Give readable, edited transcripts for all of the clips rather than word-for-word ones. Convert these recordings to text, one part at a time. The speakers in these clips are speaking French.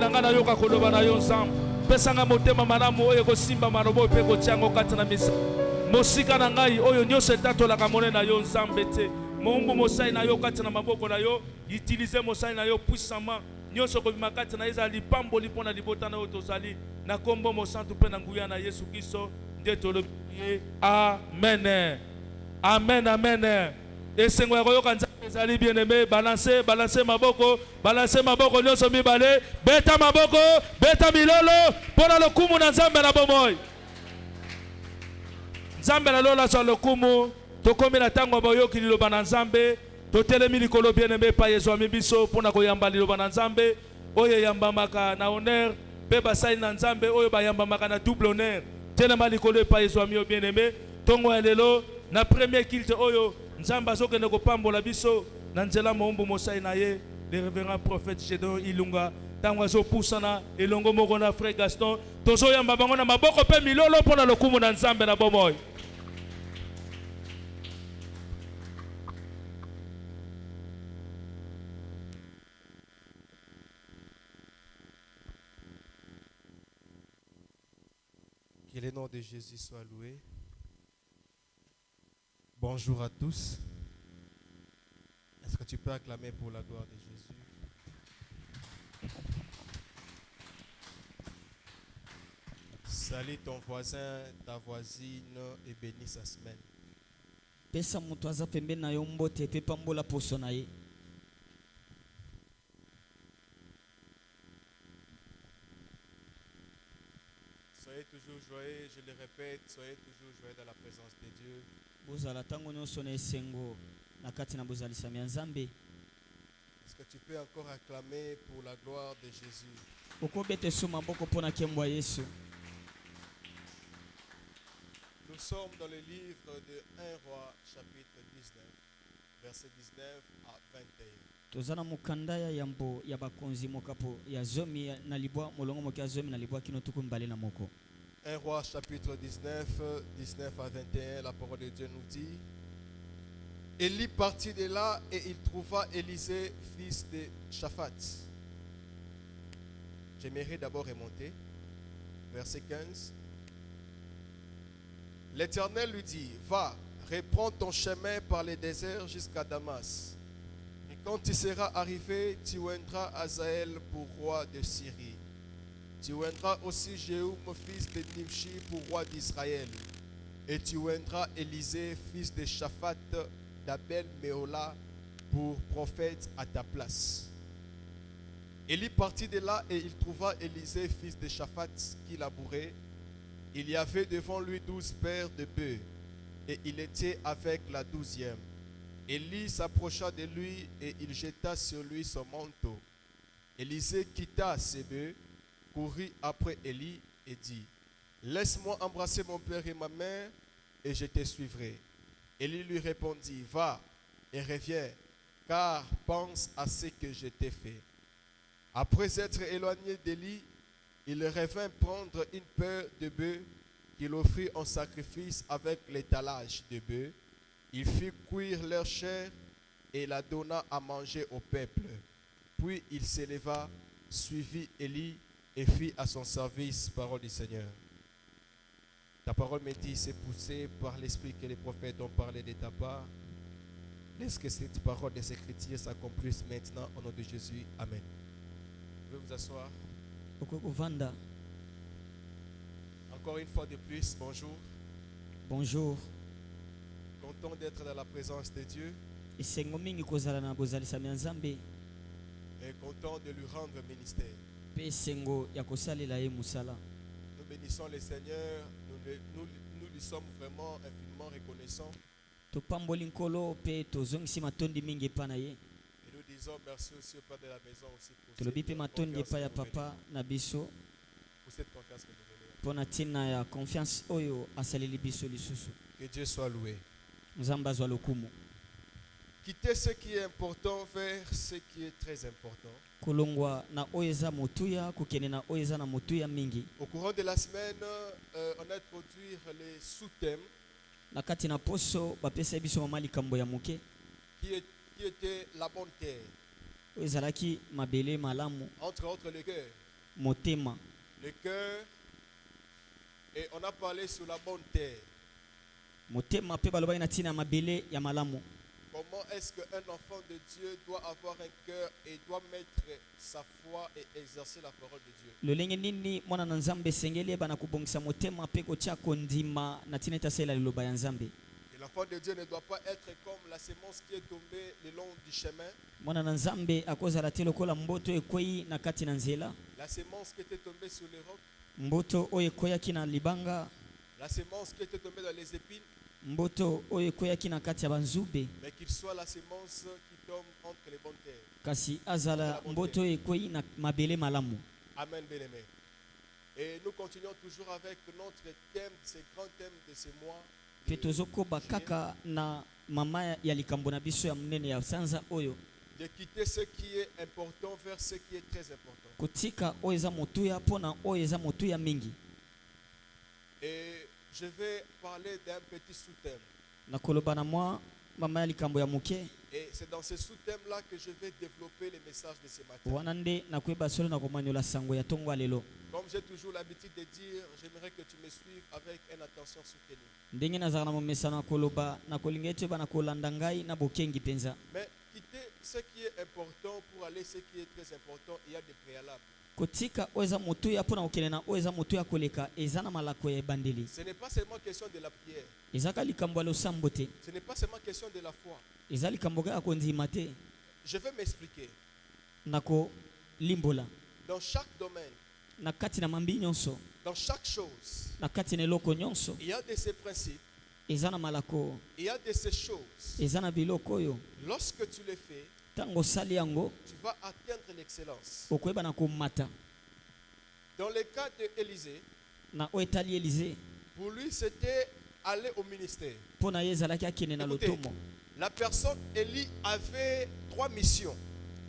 Nangana yoka koloba na yo nzambe. Pesanga motema malamu oyo kosimba malobo pe kotiango kati na misa. Mosika na ngai oyo nyonso etatolaka monene na yo nzambe te. Mombu mosai na yo kati na maboko na yo. Utiliser mosai na yo puissamment. Nyonso kobima kati na ezali lipamboli mpona libota na yo tozali. Na kombo mosantu pe na nguya na Yesu Kristo. Nde tolobi. Amen. Amen, amen. Esengo ya koyoka nzambe ezali bien aimé. Balancez maboko nyonso mibale. Beta maboko, beta milolo. Pona lokumu na nzambe na bomoi. Nzambe na lola sa lokumu. Tokomi na tango bayoki liloba na nzambe. Totelemi likolo bien aimé pa Yesu amibiso. Pona koyamba liloba na nzambe. Oyo yambamaka na honneur. Pe basali na nzambe. Oyo bayambamaka na double honneur. Telema likolo pa Yesu amio bien aimé. Tongo ya lelo. Na premier culte oyo. Nzamba azokende kopambola biso na nzela mombu mosai na ye le révérend prophète Gédéon Ilunga tango azopusana elongo moko na frère Gaston tozoyamba bango na maboko pe milolo mpona lokumu na nzambe na bomoi. Que le nom de Jésus soit loué. Bonjour à tous. Est-ce que tu peux acclamer pour la gloire de Jésus? Salue ton voisin, ta voisine et bénis sa semaine. Pesa mutu aza pembeni na yo mbote pe pambola poso na ye. Soyez toujours joyeux, je le répète, soyez toujours joyeux dans la présence de Dieu. Bozala tango nyonso na esengo na kati na bozalisami ya Nzambe. Est-ce que tu peux encore acclamer pour la gloire de Jésus? Okobete su maboko mpona nkembo ya Yesu. Nous sommes dans le livre de 1 Roi chapitre 19, verset 19 à 21. Tozana mukanda ya yambo ya bakonzi mokapo ya zomi na libwa molongo moki ya zomi na libwa kino tuku mbale na moko. 1 Roi chapitre 19, 19 à 21, la parole de Dieu nous dit: Élie partit de là et il trouva Élisée, fils de Shaphat. J'aimerais d'abord remonter. Verset 15. L'Éternel lui dit: Va, reprends ton chemin par les déserts jusqu'à Damas. Et quand tu seras arrivé, tu oindras Hazaël pour roi de Syrie. Tu oindras aussi Jéhu, fils de Nimshi, pour roi d'Israël. Et tu oindras Élisée, fils de Shaphat, d'Abel Méola, pour prophète à ta place. Élie partit de là et il trouva Élisée, fils de Shaphat, qui labourait. Il y avait devant lui 12 paires de bœufs, et il était avec la 12e. Élie s'approcha de lui et il jeta sur lui son manteau. Élisée quitta ses bœufs, courut après Élie et dit: Laisse-moi embrasser mon père et ma mère, et je te suivrai. Élie lui répondit: Va et reviens, car pense à ce que je t'ai fait. Après être éloigné d'Élie, il revint prendre une paire de bœufs qu'il offrit en sacrifice avec l'étalage de bœufs. Il fit cuire leur chair et la donna à manger au peuple. Puis il s'éleva, suivit Élie et fit à son service. Parole du Seigneur. Ta parole me dit: c'est poussé par l'esprit que les prophètes ont parlé de ta part. Laisse que cette parole des Écritures s'accomplisse maintenant au nom de Jésus. Amen. Vous pouvez vous asseoir. Encore une fois de plus, bonjour. Bonjour. Content d'être dans la présence de Dieu. Esengo mingi kozala na bozalisami ya Nzambe. Et content de lui rendre ministère. Pe esengo ya kosalela ye musala. Nous bénissons le Seigneur. Nous lui sommes vraiment infiniment reconnaissants. Topamboli nkolo pe tozongisi matondi mingi epa na ye. Et nous disons merci aussi au Père de la maison aussi pour Tolobi pe matondi epa ya papa na biso. Pour cette confiance que nous venons. Pona tina ya confiance oyo asaleli biso lisusu. Que Dieu soit loué. Nzambe azwa lokumu. Quitter ce qui est important vers ce qui est très important. Kolongwa na oyeza motuya kukene na oyeza na motuya mingi. Au courant de la semaine, on a introduit les sous-thèmes. Na kati na poso bapesa biso mama likambo ya moke. Qui était la bonne terre. Oyezalaki mabele malamu. Entre autres le cœur. motema. Le cœur, et on a parlé sur la bonne terre. Motema pe balobaki na ntina ya mabele ya malamu. Comment est-ce qu'un enfant de Dieu doit avoir un cœur et doit mettre sa foi et exercer la parole de Dieu? Lolenge nini mwana na nzambe esengeli yeba na kubongisa motema mpe kotia kondima na ntina ete asalela liloba ya nzambe. Et l'enfant de Dieu ne doit pas être comme la sémence qui est tombée le long du chemin. Mwana na nzambe akozala te lokola mboto ekwei na kati na nzela. La sémence qui était tombée sur les rocs. Mboto oyo ekweyaki na libanga. La sémence qui était tombée dans les épines. Mboto oyo ekweyaki na kati ya banzube. Mais qu'il soit la sémence qui tombe entre les bonnes terres. Kasi azala mboto oyo ekwei na mabele malamu. Amen, bien-aimé. Et nous continuons toujours avec notre thème, ces grands thèmes de ces mois. Pe tozokoba kaka na mama ya likambo na biso ya munene ya sanza oyo. De quitter ce qui est important vers ce qui est très important. Kotika oyo eza motuya pona oyo eza motuya mingi. Et je vais parler d'un petit sous-thème. Na koloba na mwa mama ya likambo ya muke. Et c'est dans ce sous-thème-là que je vais développer les messages de ce matin. Wana nde na koyeba solo na komanyola sango ya tongo lelo. Comme j'ai toujours l'habitude de dire, j'aimerais que tu me suives avec une attention soutenue. Ndenge nazala na momesano ya koloba na kolinga ete bana kolanda ngai na bokengi penza. Mais quitter ce qui est important pour aller ce qui est très important, il y a des préalables. Kotika oza motuya pona okele na oza motuya koleka eza na malako ya bandeli. Ce n'est pas seulement question de la prière. Ezaka likambo lo sambote. Ce n'est pas seulement question de la foi. Eza likambo ga kondima te. Je vais m'expliquer. Nako limbola. Dans chaque domaine, Na kati na mambi nyonso. dans chaque chose, Na kati na eloko nyonso. il y a de ces principes, Eza na malako. il y a de ces choses. Eza na biloko oyo. Lorsque tu les fais, Tango sali yango tu vas atteindre l'excellence. okoyeba na komata. Dans le cas d'Élisée, Na oyo etali Élysée pour lui, c'était aller au ministère. pona ye ezalaki akende na Écoutez, lotomo. la personne Élie avait 3 missions.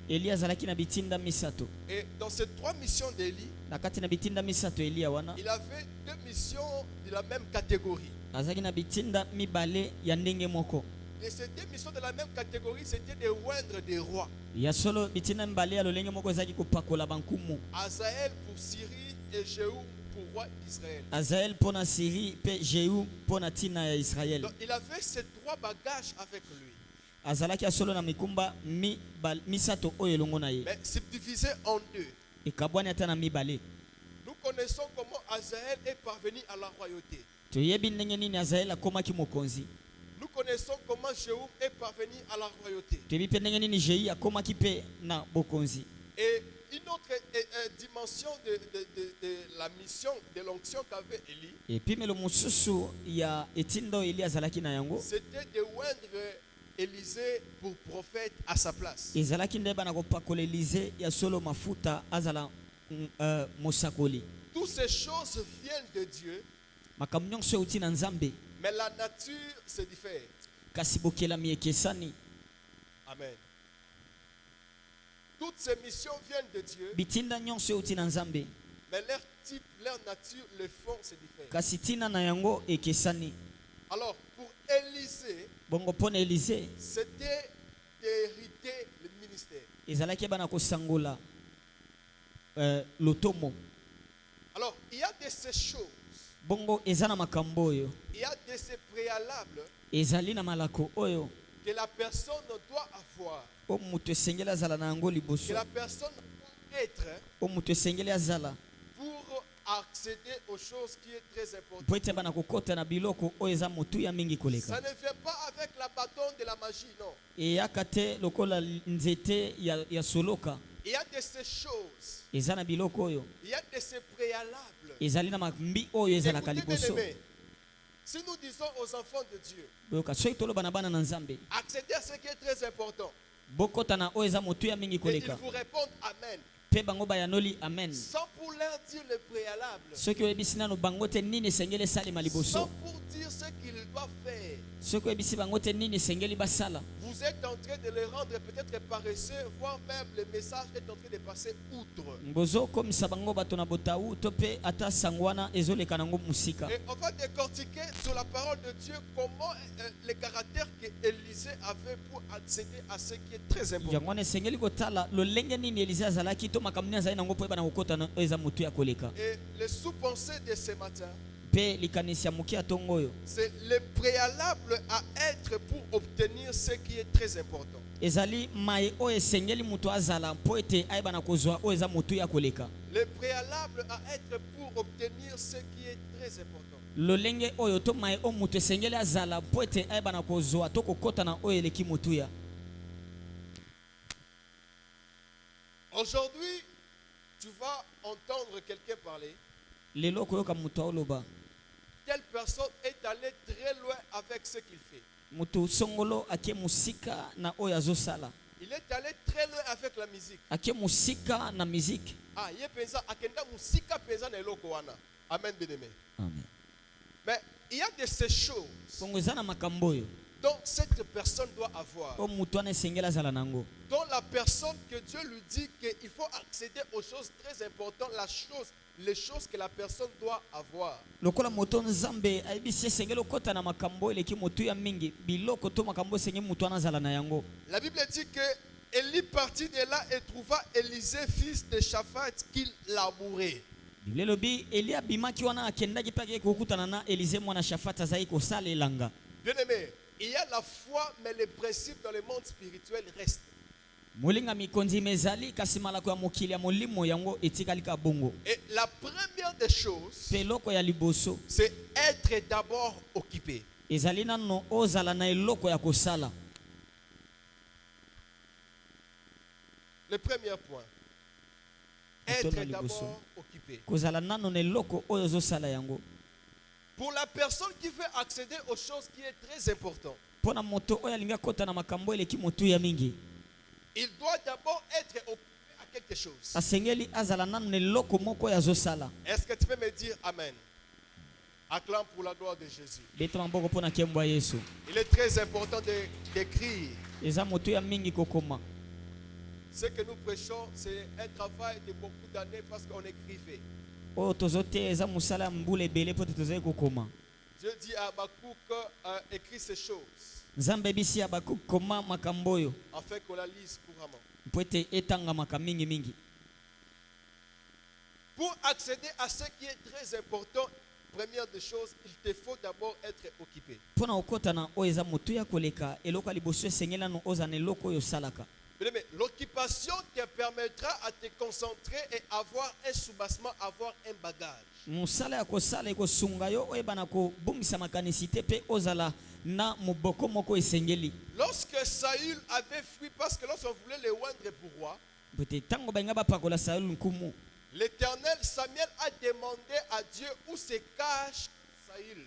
Eli azalaki na bitinda misato. Et dans ces 3 missions d'Élie, Na kati na bitinda misato Elia wana il avait 2 missions de la même catégorie. azalaki na bitinda mibale ya ndenge moko. Et ces 2 missions de la même catégorie, c'était de oindre des rois. Ya solo bitinda mibale ya lolenge moko ezalaki kopakola bankumu. Azaël pour Syrie et Jéhu pour roi d'Israël. Azael pona Syrie pe Jéhu pona tina ya Israël. Donc il avait ces 3 bagages avec lui. Azalaki ya solo na mikumba misato oyo elongo na ye. Mais subdivisé en 2. Ekabwani ata na mibale. Nous connaissons comment Azaël est parvenu à la royauté. Toyebi ndenge nini Azael akomaki mokonzi. Nous connaissons comment Jéhu est parvenu à la royauté. Toyebi pe ndenge nini Jéhu akomaki pe na bokonzi. Et une autre dimension de la mission, de l'onction qu'avait Élie, Epimelo mosusu ya etindo Eli azalaki na yango. c'était de oindre Élisée pour prophète à sa place. Ezalaki nde bana kopakola Élysée ya solo mafuta azala mosakoli. Toutes ces choses viennent de Dieu, Makambo nyonso euti na Nzambe mais la nature se diffère. kasi bokelami ekesani. Amen. Toutes ces missions viennent de Dieu, Bitinda nyonso euti na Nzambe mais leur type, leur nature, le fond se diffère. kasi tina na yango ekesani. Alors, pour Élisée, Bongo pona Élysée c'était d'hériter le ministère. ezalaki bana kosangola lotomo. Alors, il y a de ces choses, Bongo eza na makambo oyo il y a de ces préalables ezali na malako oyo que la personne doit avoir, o mutu esengeli azala na yango que liboso. la personne doit être O mutu esengeli azala pour accéder aux choses qui est très po importantes. ete bana kokota na biloko oyo eza motuya mingi Ça koleka. ne vient pas avec la bâton de la magie, non. Eyaka te lokola nzete ya soloka. Il y a de ces choses, Eza na biloko oyo il y a de ces préalables. ezali na mambi oyo ezalaka Écoutez, liboso. bien-aimés, si nous disons aux enfants de Dieu, Boyoka soki toloba na bana na Nzambe accéder à ce qui est très important, bokota na oyo eza motuya mingi et ils koleka vous répondent Amen, pe bango bayanoli amen. sans pour leur dire le préalable, Soki oyebisi nano bango te nini esengeli esalema sans liboso. pour dire ce qu'ils doivent faire. Soki oyebisi bango te nini esengeli basala. Vous êtes en train de les rendre peut-être paresseux, voire même le message est en train de passer outre. Bozokomisa bango bato na botau to pe ata sango wana ezoleka nango musika. Et on va décortiquer sur la parole de Dieu comment les caractères que Élisée avait pour accéder à ce qui est très important. Yango wana esengeli kotala lolenge nini Élysée azalaki to makamni azali nango po ebana kokota na oyo eza motu ya koleka. Et le sous-pensée de ce matin, Pe likanisi ya moki ya tongo oyo c'est le préalable à être pour obtenir ce qui est très important. ezali mai oyo esengeli moto azala mpo ete ayebana kozwa oyo eza motu ya koleka. Le préalable à être pour obtenir ce qui est très important. lolenge oyo to mai o moto esengeli azala mpo ete ayebana kozwa to kokota na oyo eleki motu ya. Aujourd'hui, tu vas entendre quelqu'un parler. lelo koyoka moto aoloba Telle personne est allée très loin avec ce qu'il fait. moto songolo akie musika na oyo azosala. Il est allé très loin avec la musique. Akie musika na musique. Ah, il pensa akenda musika pensa na eloko wana. Amen, bien-aimé. Amen. Mais il y a de ces choses Bongo eza na makambo oyo dont cette personne doit avoir. o moto wana esengeli azala nango. Dont la personne que Dieu lui dit qu'il faut accéder aux choses très importantes, les choses que la personne doit avoir. Lokola moto nzambe ayebisi esengeli okota na makambo eleki motu ya mingi biloko to makambo esengeli moto wana azala na yango. La Bible dit que Élie partit de là et trouva Élisée fils de Shaphat qu'il labourait. Biblia elobi Eli abimaki wana akendaki mpe akeki kokutana na Elize mwana Shafati azali kosala elanga. Bien-aimé, il y a la foi, mais les principes dans le monde spirituel restent. Molinga mikonzi mezali kasi malako ya mokili ya molimo yango etikali ka bongo. Et la première des choses, Peloko ya liboso c'est être d'abord occupé. ezali nano ozala na eloko ya kosala. Le premier point, être d'abord occupé. Kozala nano na eloko oyo ozosala yango. Pour la personne qui veut accéder aux choses qui est très important, Pona moto oyo alinga kota na makambo eleki motu ya mingi. il doit d'abord être occupé à quelque chose. Asengeli azala nano na eloko moko ya zosala. Est-ce que tu peux me dire Amen? Acclame pour la gloire de Jésus. Betama mboko pona kembo ya Yesu. Il est très important d'écrire. Eza motu ya mingi kokoma. Ce que nous prêchons, c'est un travail de beaucoup d'années parce qu'on écrivait. Oyo tozote eza musala mbule ebele po tozali kokoma. Dieu dit à Habakkuk, écris ces choses Nzambe bisi Habakkuk koma makambo oyo afin qu'on la lise couramment. mpo ete etangamaka mingi mingi. Pour accéder à ce qui est très important, première des choses, il te faut d'abord être occupé. Mpona okota na oyo eza motu ya koleka eloko ya liboso esengeli nano oza na eloko oyo osalaka. Mais l'occupation te permettra à te concentrer et avoir un soubassement, avoir un bagage. Mosala ya kosala ekosunga yo oyebana kobongisa makanisi te mpe ozala na moboko moko esengeli. Lorsque Saül avait fui, parce que lorsqu'on voulait le oindre pour roi, Pete ntango balinga bapakola Saül nkumu, l'Éternel, Samuel a demandé à Dieu où se cache Saül.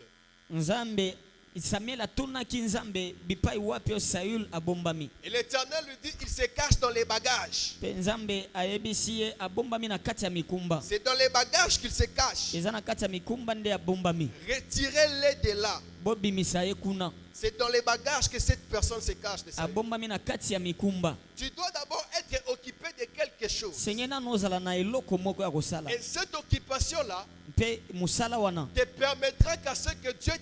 Nzambe Samuel atunaki Nzambe bipai wapi o Saül abombami. Et l'Éternel lui dit, il se cache dans les bagages. Pe Nzambe ayebisi ye abombami na kati ya mikumba. C'est dans les bagages qu'il se cache. Eza na kati ya mikumba nde abombami. Retirez-les de là. Bobimisa ye kuna. C'est dans les bagages que cette personne se cache. De Saül. Abombami na kati ya mikumba. Tu dois d'abord être occupé de quelque chose. Senye nano ozala na eloko moko ya kosala. Et cette occupation-là Mpe musala wana te permettra qu'à ce que Dieu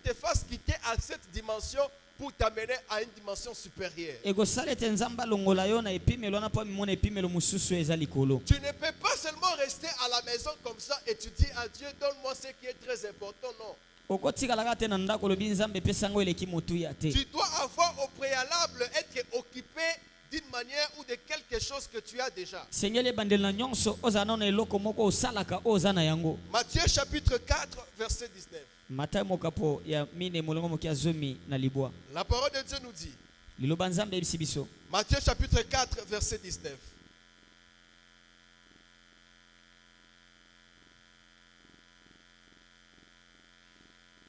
te fasse quitter à cette dimension pour t'amener à une dimension supérieure. ekosala ete Nzambe alongola yo na epimelo wana mpo amimona epimelo mosusu eza likolo. Tu ne peux pas seulement rester à la maison comme ça et tu dis à Dieu, donne-moi ce qui est très important. Non. Okotikalaka te na ndako lobi Nzambe epesa ngo eleki motu ya te. Tu dois avoir au préalable être occupé d'une manière ou de quelque chose que tu as déjà. Sengeli ebandeli na nyonso ozala nano na eloko moko osalaka oyo oza na yango. Matthieu chapitre 4, verset 19. Matayo mokapo ya mine molongo moki ya zomi na libwa. La parole de Dieu nous dit, Liloba Nzambe yebisi biso. Matthieu chapitre 4, verset 19.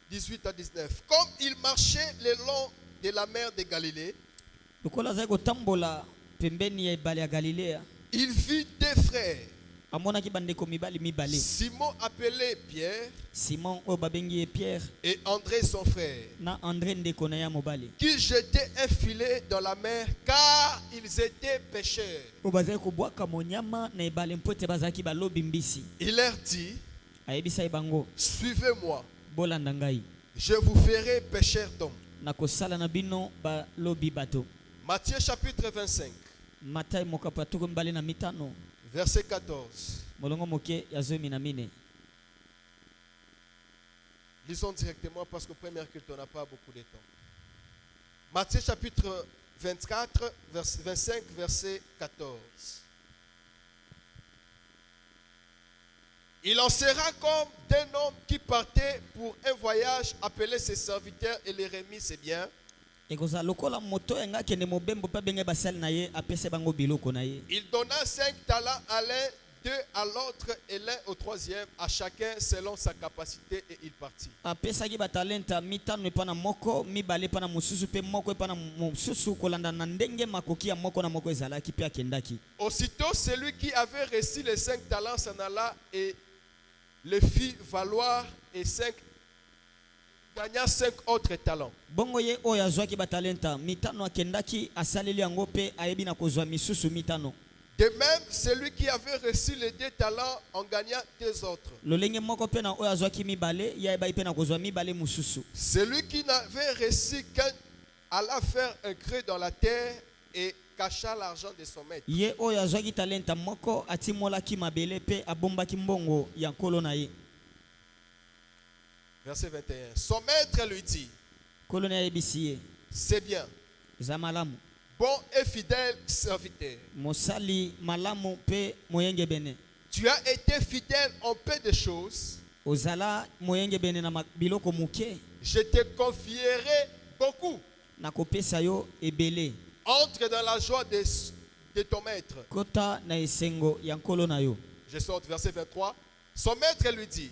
« 18 à 19. Comme il marchait le long de la mer de Galilée, Lokola azali kotambola pembeni ya ebale ya Galilea, il vit deux frères, amonaki bandeko mibale. Simon appelé Pierre Simon oyo babengi ye Pierre et André son frère, na André ndeko na ya mobali. qui jetaient un filet dans la mer car ils étaient pêcheurs. Oyo bazali kobwaka monyama na ebale mpo ete bazalaki balobi mbisi. Il leur dit, Ayebisa ye bango, suivez-moi, bolanda ngai je vous ferai pêcheurs d'hommes. na kosala na bino balobi bato. Matthieu chapitre 25, Matai mokapo ya tuku mbali na mitano. Verset 14. Molongo moke ya zomi na mine. Lisons directement parce que premier culte, on n'a pas beaucoup de temps. Matthieu chapitre 24, 25, verset 14. Il en sera comme d'un homme qui partait pour un voyage, appelait ses serviteurs et les remit ses biens. Il donna 5 talents à l'un, 2 à l'autre et l'un au troisième, à chacun selon sa capacité, et il partit. Aussitôt, celui qui avait reçu les 5 talents s'en alla et le fit valoir, et gagna 5 autres talents. De même, celui qui avait reçu les 2 talents en gagna 2 autres. Celui qui n'avait reçu qu'un alla faire un creux dans la terre et cacha l'argent de son maître. Verset 21. Son maître lui dit: c'est bien, bon et fidèle serviteur. Tu as été fidèle en peu de choses. Je te confierai beaucoup. Entre dans la joie de ton maître. Je sors verset 23. Son maître lui dit: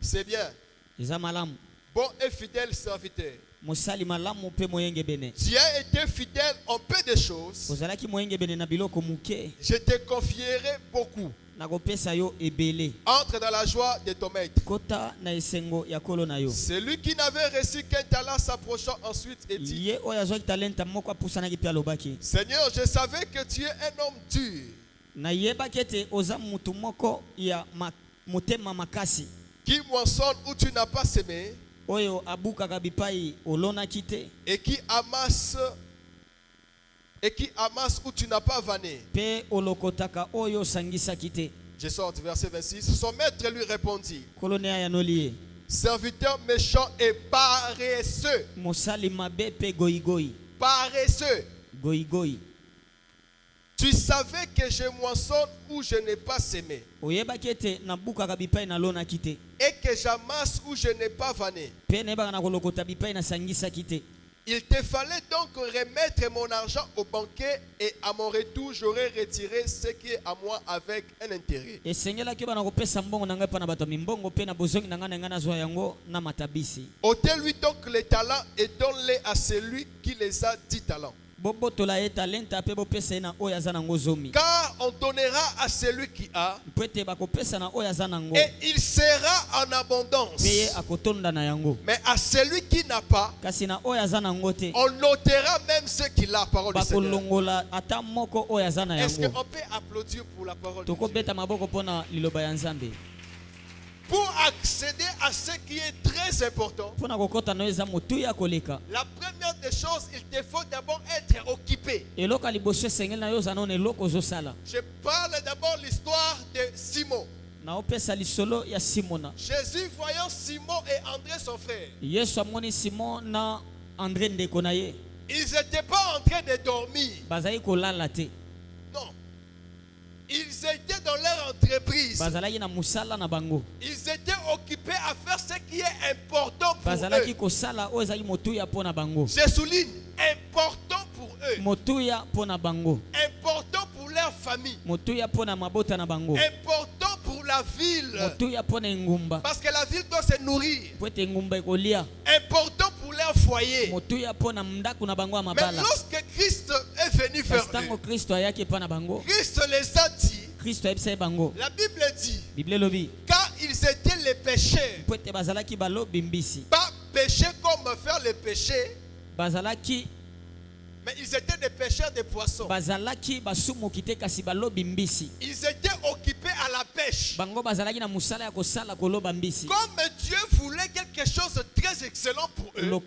c'est bien, bon et fidèle serviteur. Tu as été fidèle en peu de choses. Je te confierai beaucoup. Entre dans la joie de ton maître. Celui qui n'avait reçu qu'un talent s'approcha ensuite et dit: Seigneur, je savais que tu es un homme dur, qui moissonne où tu n'as pas semé, et qui amasse où tu n'as pas vanné. Je sors du verset 26. Son maître lui répondit: serviteur méchant et paresseux. Paresseux. Tu savais que je moissonne où je n'ai pas semé, et que j'amasse où je n'ai pas vanné. Il te fallait donc remettre mon argent au banquier, et à mon retour, j'aurais retiré ce qui est à moi avec un intérêt. Ôtez-lui donc les talents et donne-les à celui qui les a 10 talents. Car on donnera à celui qui a, et il sera en abondance. Mais à celui qui n'a pas, on notera même ce qu'il a. Parole du Seigneur. Est-ce qu'on peut applaudir pour la parole de Dieu? Pour accéder à ce qui est très important, la première des choses, il te faut d'abord être occupé. Je parle d'abord l'histoire de Simon. Jésus, voyant Simon et André son frère, ils n'étaient pas en train de dormir. Non. Ils étaient dans leur entreprise. Ils étaient occupés à faire ce qui est important pour eux. Je souligne, important pour eux. Important pour leur famille. Important pour la ville. Parce que la ville doit se nourrir. Important pour leur foyer. Mais lorsque Christ est venu vers eux, Christ les a dit, la Bible dit, car ils étaient les pécheurs, pas péchés comme faire les péchés, mais ils étaient des pêcheurs de poissons. Ils étaient occupés à la pêche. Comme Dieu voulait quelque chose de très excellent pour eux, le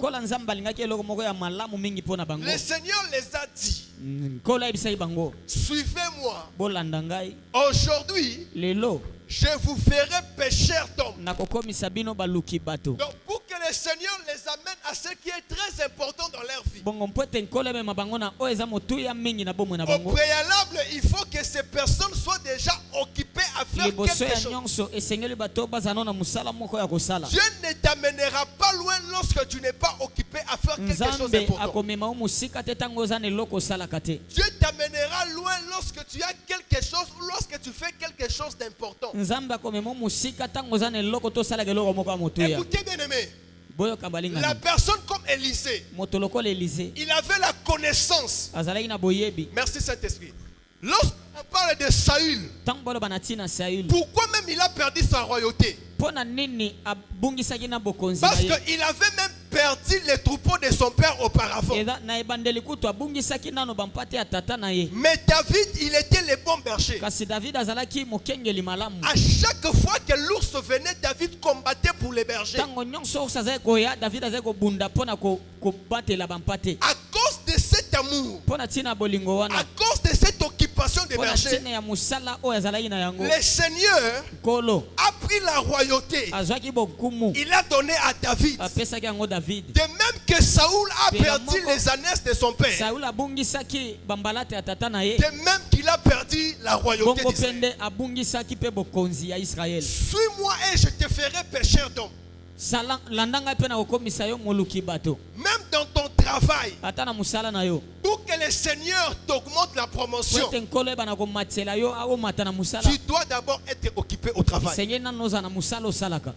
Seigneur les a dit, nkolo ayebisaki bango suivez-moi. bolanda ngai Aujourd'hui, lelo je vous ferai pécheurs d'hommes. nakokomisa bino baluki bato. Donc, pour que le Seigneur les amène à ce qui est très important dans leur vie, bongo mpo ete nkolo emema bango na oyo eza motuya mingi na bomoi na au bango. préalable, il faut que ces personnes soient déjà occupées à faire liboso ya quelque chose. nyonso esengeli bato bazana na musala moko ya kosala. Dieu ne t'amènera pas loin lorsque tu n'es pas occupé à faire quelque chose nzambe d'important. akomema o musika te ntango oza na eloko osalaka te. Dieu t'amènera loin lorsque tu as quelque chose ou lorsque tu fais quelque chose d'important. nzambe akomema o musika ntango oza na eloko tosalaka eloko moko ya motuya. Écoutez bien aimé, boyoka la balingani personne comme Élisée, moto lokola Élysée il avait la connaissance. azalaki na boyebi. Merci Saint-Esprit. Lorsqu'on parle de Saül, ntango baloba na ntina Saül pourquoi même il a perdu sa royauté? mpo na nini abungisaki na bokonzi na Parce ye. qu'il avait même perdu les troupeaux de son père auparavant. eza na ebandeli kutu abungisaki nano bampate ya tata na ye. Mais David, il était le bon berger. kasi David azalaki mokengeli malamu. À chaque fois que l'ours venait, David combattait pour les bergers. ntango nyonso ours azali koya David azali kobunda mpo na kobatela bampate. À cause de cet amour, mpo na ntina ya bolingo à wana cause de cette occupation des mpo na bergers, ntina ya mosala oyo azalaki na yango le Seigneur nkolo a pris la royauté. azwaki bokumu Il a donné à David. apesaki yango David. De même que Saoul a Pero perdu moko- les ânesses de son père. Saül abungisaki bambalate ya tata na ye. De même qu'il a perdu la royauté bongo d'Israël. pende abungisaki mpe bokonzi ya Israel. Suis-moi et je te ferai pécheur d'hommes. sala landa ngai mpe na kokomisa yo moluki bato. Même dans ton travail, ata na musala na yo pour que le Seigneur t'augmente la po promotion, ete nkolo yeba na komatela yo aomata na musala. tu dois d'abord être occupé au travail. esengeli nano oza na musala osalaka.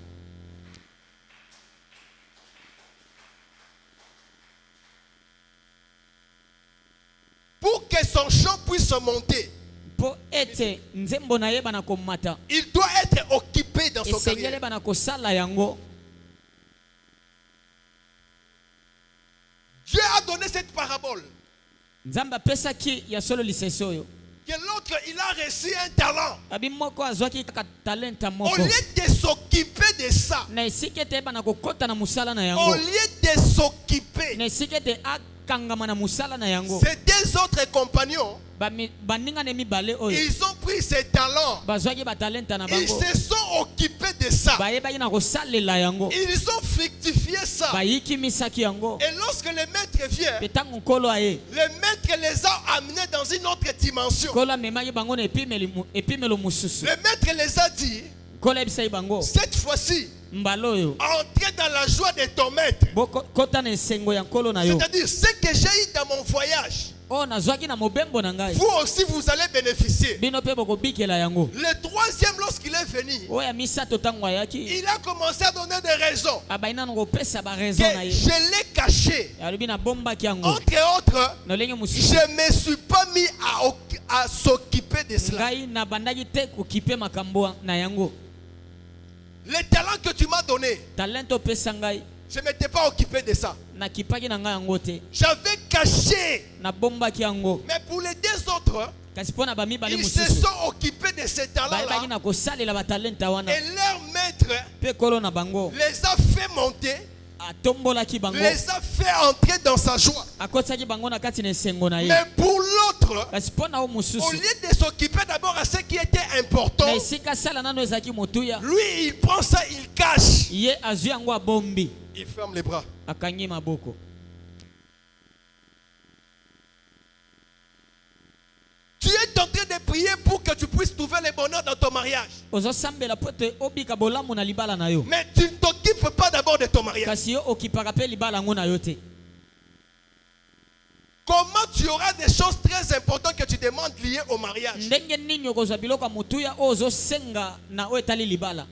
Pour que son champ puisse monter, mpo ete nzembo na ye eba na komata il doit être occupé dans son esengeli carrière. eba na kosala yango. Dieu a donné cette parabole nzambe apesaki ya solo lisese oyo. que l'autre, il a reçu un talent. abi moko azwaki kaka talenta Au moko lieu de s'occuper de ça, na esika ete eba na kokɔta na musala na au yango, lieu de s'occuper, na esika ete akangama na musala na yango, ces deux autres compagnons, baningane mibale oyo ils ont pris ces talents. bazwaki batalenta na Ils bango, se sont occupés de ça. bayebaki na kosalela yango, Ils ont fructifié ça. bayikimisaki yango. Et lorsque le maître vient, Mpe ntango nkolo aye, le maître les a amenés dans une autre dimension. nkolo amemaki bango na epimelo mosusu. Le maître les a dit, nkolo ayebisaki bango, cette fois-ci, mbala oyo entrez dans la joie de ton maître. bokota na esengo ya nkolo na yo, C'est-à-dire, ce que j'ai eu dans mon voyage, oyo nazwaki na mobembo na ngai, vous aussi vous allez bénéficier. bino mpe bokobikela yango. Le troisième, lorsqu'il est venu, oyo ya misato ntango ayaki, il a commencé à donner des raisons. abai nano kopesa baraison na Que ye, je l'ai caché. alobi nabombaki yango. Entre autres, na olenge mosusu je ne me suis pas mis à s'occuper de cela. ngai nabandaki te kokipe makambo na yango. Les talents que tu m'as donnés, talente opesa ngai je ne m'étais pas occupé de ça. nakipaki na ngai yango te, J'avais caché. nabombaki yango. Mais pour les deux autres, kasi mpo na bamibale ils se mosusu sont occupés de ces bayebaki talents-là. na kosalela batalenta wana, Et leur maître mpe kolo na bango les a fait monter, atombolaki bango, les a fait entrer dans sa joie. akotisaki bango na kati na esengo na ye. Mais pour l'autre, kasi mpo na o au mosusu lieu de s'occuper d'abord à ce qui était important, na esika sala nano ezalaki motuya, lui, il prend ça, il cache. ye azwi yango abombi, Il ferme les bras. akangi maboko. Tu es en train de prier pour que tu puisses trouver le bonheur dans ton mariage. ozosambela po ete obika bolamu na libala na yo, Mais tu ne t'occupes pas d'abord de ton mariage. kasi yo okipaka mpe libala yango na yo te. Comment tu auras des choses très importantes que tu demandes liées au mariage? ndenge nini okozwa biloko ya motuya oyo ozosenga na oyo etali libala,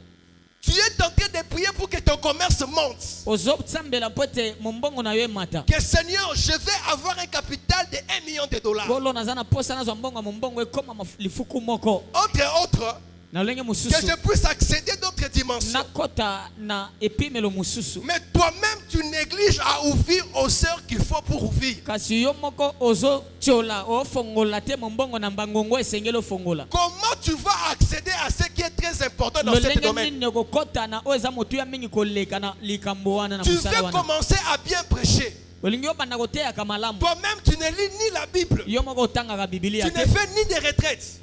Tu es en train de prier pour que ton commerce monte. ozosambela po ete mombongo na yo emata. Que Seigneur, je vais avoir un capital de 1 million de dollars. bolo naza na posa nazwa mbongo ya mombongo ekoma lifuku moko, Entre autres, na lolenge que mosusu je puisse accéder à d'autres dimensions. nakota na epimelo mosusu. Mais toi-même, tu négliges à ouvrir aux heures qu'il faut pour ouvrir. kasi yo moko ozotiola ofongola te mombongo na mbangongo esengeli ofongola. Comment tu vas accéder à ce qui est très important dans ce lolenge domaine? nini okokota na oyo eza motuya mingi koleka na likambo wana na Tu mosala veux wana. commencer à bien prêcher. olingi obanda koteyaka malamu Toi-même, tu ne lis ni la Bible. yo moko otangaka bibilia Tu ne te fais ni des retraites.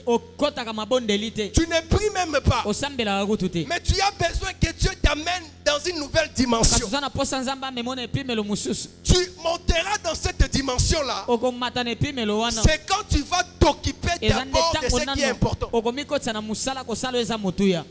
okotaka mabondeli te Tu ne pries même pas. osambelaka kutu te Mais tu as besoin que Dieu t'amène dans une nouvelle kasi dimension. oza na posa nzambe amemona epimelo mosusu Tu monteras dans cette dimension-là. okomata na epimelo wana C'est quand tu vas t'occuper eza nde d'abord de ntango ce qui est nano important. okomikotisa na mosala kosala oyo eza motuya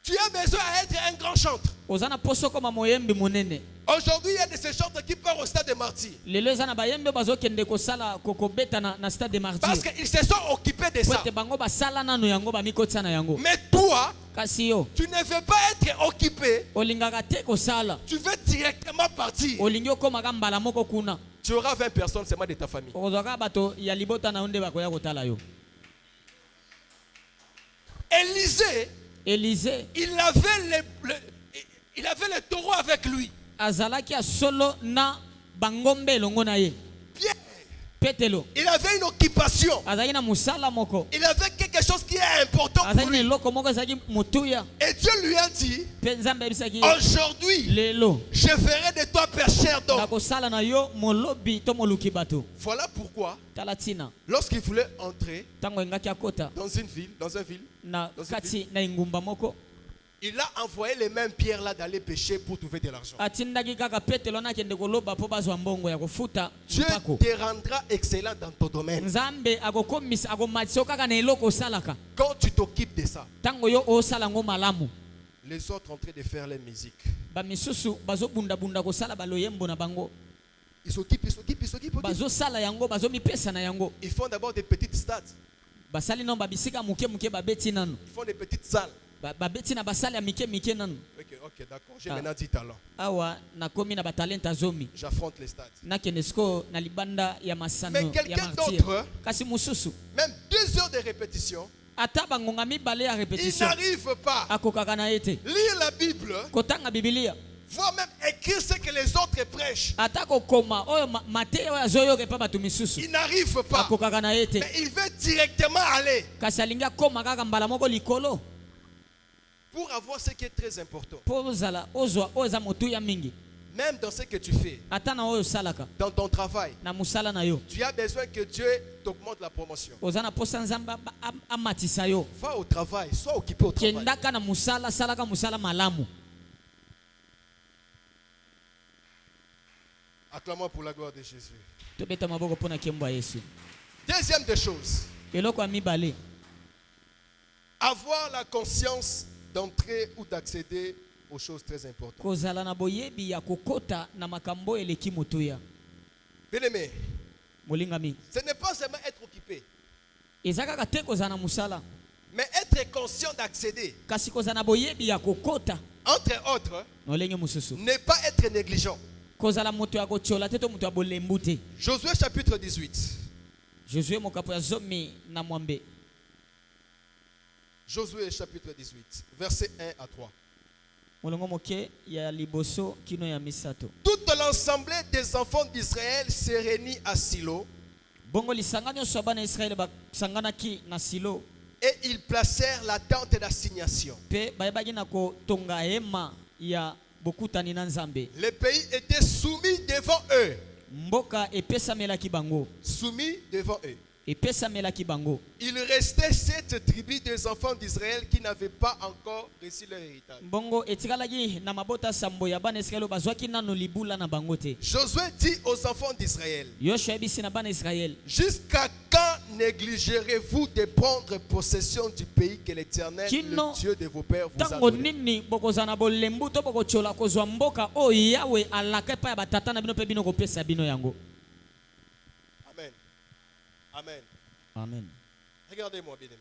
Tu as besoin d'être un grand chanteur. oza na poso okoma moyembi monene Aujourd'hui, il y a de ces chanteurs qui partent au stade de martyrs. lelo eza na bayembi bazokende kosala kobeta na stade de martyr Parce qu'ils se sont occupés de po ça. ete bango basala nano yango bamikotisa na yango Mais toi, kasi yo tu ne veux pas être occupé. olingaka te kosala Tu veux directement partir. olingi okomaka mbala moko kuna Tu auras 20 personnes seulement de ta famille. okozwaka bato ya libota na yo nde bakoya kotala yo Élisée, Élisée il avait le taureau avec lui. azalaki ya solo na bangombe elongo na ye Pierre, petelo il avait une occupation. azalaki na mosala moko Il avait quelque chose qui est important pour azalaki na lui. eloko moko ezalaki motuya Et Dieu lui a dit, mpe nzambe ayebisaki ye, aujourd'hui, lelo je ferai de toi pécheur d'homme. nakosala na yo molobi to moluki bato Voilà pourquoi, tala ntina lorsqu'il voulait entrer ntango engaki akota dans une ville, na kati na engumba moko il a envoyé les mêmes pierres là d'aller pêcher pour trouver de l'argent. atindaki kaka petelo nakende koloba mpo bazwa mbongo ya kofuta Dieu mpako te rendra excellent dans ton domaine. nzambe akokomisa akomatisa yo kaka na eloko osalaka Quand tu t'occupes de ça, ntango yo osala yango malamu les autres en train de faire les musiques. bamisusu bazobundabunda kosala baloyembo na bango Ils s'occupent. bazosala yango bazomipesa na yango Ils font d'abord des petites stades. basali nano babisika moke moke babeti nano Ils font des petites salles. babeti na basali ya mike mike nano Ok, d'accord. J'ai maintenant 10 talents. awa nakomi na batalenta zomi J'affronte les stades. nakende siko na libanda ya masano Mais ya quelqu'un martyr d'autre, kasi mosusu même 2 heures de répétition, ata bangonga mibale ya il repetition n'arrive pas akokaka na ye te lire la Bible, kotanga bibilia voire même écrire ce que les autres prêchent. ata kokoma oyo mateya oyo azoyoka epa bato misusu Il n'arrive pas. akokaka na ye te Mais il veut directement aller kasi alingi akoma kaka mbala moko likolo pour avoir ce qui est très important. mpo ozala ozwa oyo eza motuya mingi Même dans ce que tu fais, ata na oyo osalaka dans ton travail, na mosala na yo tu as besoin que Dieu t'augmente la promotion. oza na posa nzambe amatisa yo Va au travail, sois occupé au travail. kendaka na mosala salaka mosala malamu Acclamons pour la gloire de Jésus. tobeta maboko mpo na nkembo ya yesu Deuxième des choses, eloko ya mibale avoir la conscience d'entrer ou d'accéder aux choses très importantes. kozala na boyebi ya kokota na makambo oyo eleki motuya Bien-aimé, molingami ce n'est pas seulement être occupé, eza kaka te kozala na mosala mais être conscient d'accéder. kasi kozala na boyebi ya kokota Entre autres, na olenge mosusu ne pas être négligent. kozala moto ya kotiola te to moto ya bolembu te Josué chapitre 18. josue mokapo ya zomi na mwambe Josué chapitre 18, versets 1 à 3. molongo moke ya liboso kino ya misato Toute l'assemblée des enfants d'Israël s'est réunie à Silo bongo lisanga nyonso ya bana ya israele basanganaki na silo et ils placèrent la tente d'assignation. mpe bayebaki na kotonga hema ya bokutani na nzambe Le pays était soumis devant eux. mboka epesamelaki bango Soumis devant eux. epesamelaki bango Il restait 7 tribus des enfants d'Israël qui n'avaient pas encore reçu leur héritage. bongo etikalaki na mabota sambo ya bana israele oyo bazwaki nano libula na bango te Josué dit aux enfants d'Israël, yoshua ayebisi na bana israele jusqu'à quand négligerez-vous de prendre possession du pays que l'Éternel, Kino, le Dieu de vos pères, vous a ntango donné? nini bokozala na bolembu to bokotiola kozwa mboka oyo yawe alaka epai ya batata na bino mpe bino kopesa bino yango Amen. Amen. amen Regardez-moi, bien-aimé.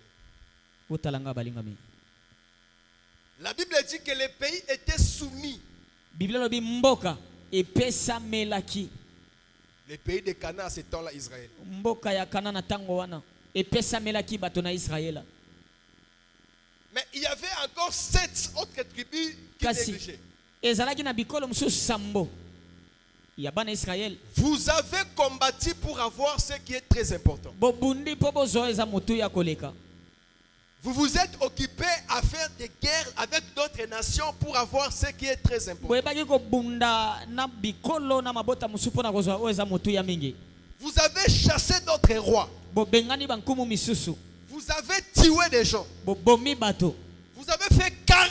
otalanga balingami La Bible dit que le pays était soumis. biblia elobi mboka epesamelaki Le pays de Canaan à ce temps-là, Israël. mboka ya kana na ntango wana epesamelaki bato na israela Mais il y avait encore 7 autres tribus qui kasi négligeaient. ezalaki na bikolo mosusu sambo ya bana israele Vous avez combattu pour avoir ce qui est très important. bobundi mpo bozwa eza motu ya koleka Vous vous êtes occupé à faire des guerres avec d'autres nations pour avoir ce qui est très important. boyebaki kobunda na bikolo na mabota mosusu mpona kozwa oyo eza motuya mingi. Vous avez chassé d'autres rois. Bobengani bankumu misusu. Vous avez tué des gens. Bobomi bato. Vous avez fait 40